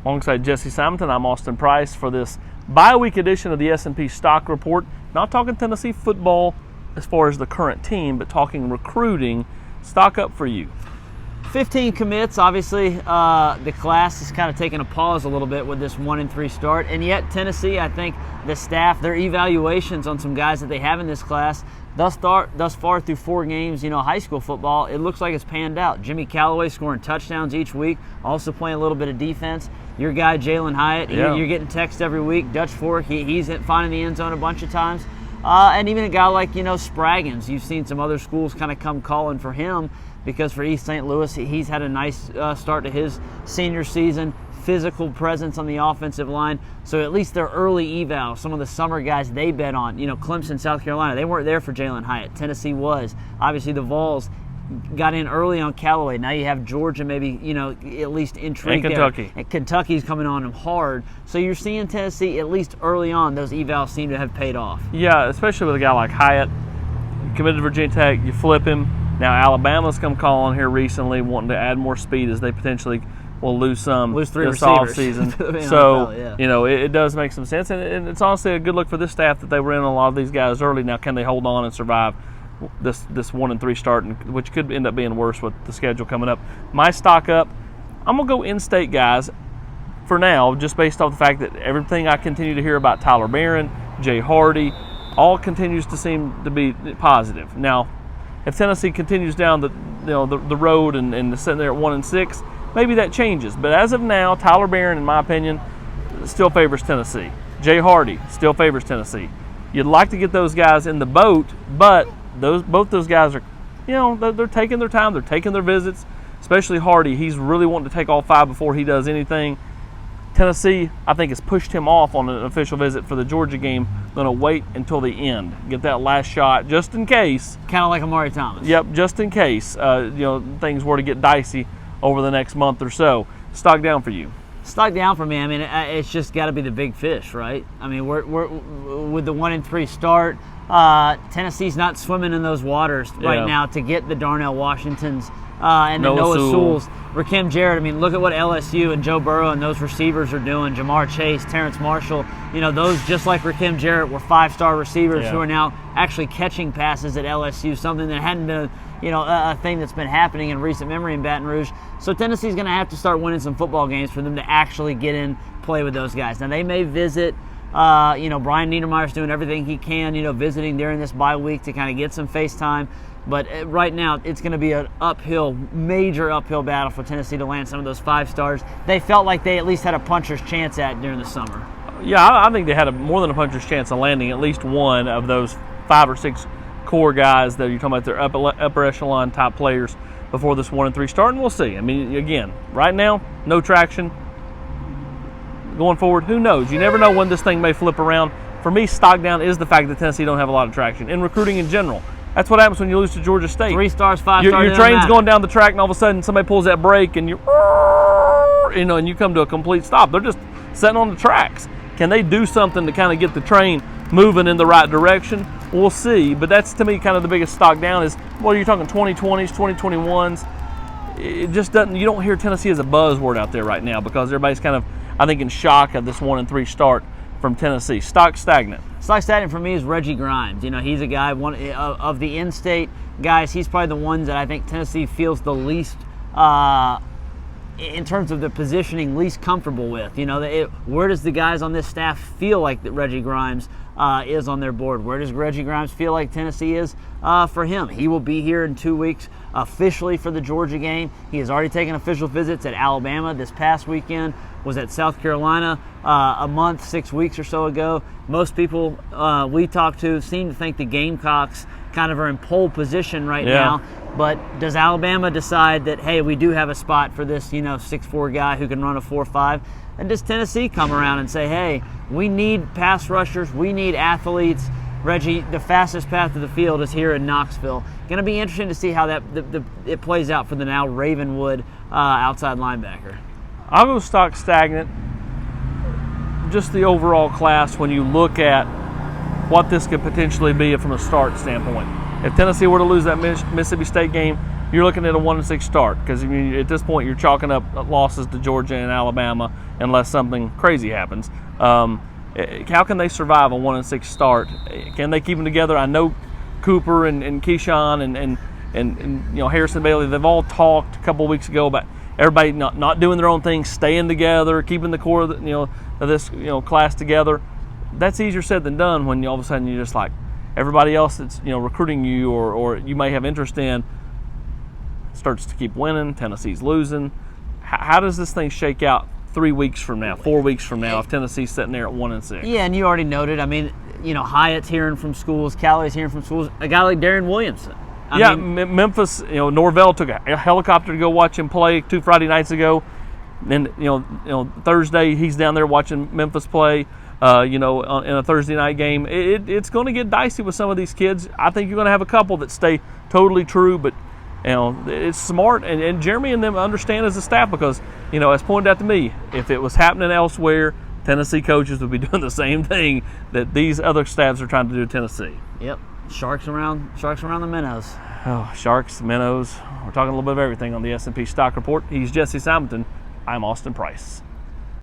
Alongside Jesse Simonton, I'm Austin Price for this bye-week edition of the S&P Stock Report. Not talking Tennessee football as far as the current team, but talking recruiting. Stock up for you. 15 commits. Obviously, the class is kind of taking a pause a little bit with this 1-3 start. And yet, Tennessee, I think the staff, their evaluations on some guys that they have in this class, thus far through 4 games, high school football, it looks like it's panned out. Jimmy Callaway scoring touchdowns each week, also playing a little bit of defense. Your guy, Jalen Hyatt, you're getting texts every week. Dutch Fork, he's finding the end zone a bunch of times. And even a guy like, Spraggins, you've seen some other schools kind of come calling for him because for East St. Louis, he's had a nice start to his senior season, physical presence on the offensive line. So at least their early eval, some of the summer guys they bet on, Clemson, South Carolina, they weren't there for Jalen Hyatt. Tennessee was. Obviously the Vols got in early on Callaway. Now you have Georgia maybe, at least intrigued and Kentucky. there. And Kentucky's coming on them hard. So you're seeing Tennessee, at least early on, those evals seem to have paid off. Yeah, especially with a guy like Hyatt. Committed to Virginia Tech, you flip him. Now Alabama's come calling here recently, wanting to add more speed as they potentially will lose 3 this receivers. offseason. So, yeah. It does make some sense. And it's honestly a good look for this staff that they were in a lot of these guys early. Now, can they hold on and survive this 1-3 start, which could end up being worse with the schedule coming up? My stock up, I'm going to go in-state guys for now, just based off the fact that everything I continue to hear about Tyler Barron, Jay Hardy, all continues to seem to be positive. Now, if Tennessee continues down the road and sitting there at 1-6, maybe that changes. But as of now, Tyler Barron, in my opinion, still favors Tennessee. Jay Hardy still favors Tennessee. You'd like to get those guys in the boat, but both those guys are, they're taking their time, they're taking their visits. Especially Hardy, he's really wanting to take all 5 before he does anything. Tennessee, I think, has pushed him off on an official visit for the Georgia game. Going to wait until the end, get that last shot, just in case. Kind of like Amari Thomas. Yep, just in case things were to get dicey over the next month or so. Stock down for you. Stock down for me. I mean, it's just got to be the big fish, right? I mean, we're with the 1-3 start. Tennessee's not swimming in those waters right now to get the Darnell Washingtons and the Noah Sewells. Rakim Jarrett, I mean, look at what LSU and Joe Burrow and those receivers are doing. Jamar Chase, Terrence Marshall, those just like Rakim Jarrett were 5-star receivers who are now actually catching passes at LSU, something that hadn't been a thing that's been happening in recent memory in Baton Rouge. So Tennessee's going to have to start winning some football games for them to actually get in, play with those guys. Now they may visit. Brian Niedermeyer's doing everything he can, visiting during this bye week to kind of get some face time. But right now, it's going to be an major uphill battle for Tennessee to land some of those 5 stars they felt like they at least had a puncher's chance at during the summer. Yeah, I think they had more than a puncher's chance of landing at least one of those 5 or 6 core guys that you're talking about, their upper echelon type players before this 1-3 start, and we'll see. I mean, again, right now, no traction. Going forward, who knows? You never know when this thing may flip around. For me, stock down is the fact that Tennessee don't have a lot of traction in recruiting in general. That's what happens when you lose to Georgia State. 3 stars, 5 stars. Your train's going down the track, and all of a sudden somebody pulls that brake, and and you come to a complete stop. They're just sitting on the tracks. Can they do something to kind of get the train moving in the right direction? We'll see. But that's, to me, kind of the biggest stock down is, well, you're talking 2020s, 2021s. It just doesn't. You don't hear Tennessee as a buzzword out there right now because everybody's kind of, I think, in shock of this 1-3 start from Tennessee. Stock stagnant. Stock stagnant for me is Reggie Grimes. He's a guy, one of the in-state guys. He's probably the ones that I think Tennessee feels the least, in terms of the positioning, least comfortable with. Where does the guys on this staff feel like that Reggie Grimes is on their board? Where does Reggie Grimes feel like Tennessee is for him? He will be here in 2 weeks officially for the Georgia game. He has already taken official visits at Alabama this past weekend, was at South Carolina a month, 6 weeks or so ago. Most people we talk to seem to think the Gamecocks kind of are in pole position right now. But does Alabama decide that, hey, we do have a spot for this, 6'4" guy who can run a 4.5? And does Tennessee come around and say, hey, we need pass rushers, we need athletes. Reggie, the fastest path to the field is here in Knoxville. Going to be interesting to see how it plays out for the now Ravenwood outside linebacker. I'll go stock stagnant. Just the overall class when you look at what this could potentially be from a start standpoint. If Tennessee were to lose that Mississippi State game, you're looking at a 1-6 start, because at this point you're chalking up losses to Georgia and Alabama unless something crazy happens. How can they survive a 1-6 start? Can they keep them together? I know Cooper and Keyshawn and Harrison Bailey, they've all talked a couple of weeks ago about everybody not doing their own thing, staying together, keeping the core of this class together. That's easier said than done when all of a sudden you're just like everybody else that's recruiting you or you may have interest in starts to keep winning. Tennessee's losing. How does this thing shake out 3 weeks from now, 4 weeks from now, if Tennessee's sitting there at 1-6? Yeah, and you already noted. I mean, Hyatt's hearing from schools, Callaway's hearing from schools. A guy like Darren Williamson. I mean, Memphis. Norvell took a helicopter to go watch him play 2 Friday nights ago. Then Thursday he's down there watching Memphis play. In a Thursday night game, it's going to get dicey with some of these kids. I think you're going to have a couple that stay totally true, but it's smart, and Jeremy and them understand as a staff because as pointed out to me, if it was happening elsewhere, Tennessee coaches would be doing the same thing that these other staffs are trying to do to Tennessee. Yep, sharks around the minnows. Oh, sharks, minnows. We're talking a little bit of everything on the S&P Stock Report. He's Jesse Simonton. I'm Austin Price.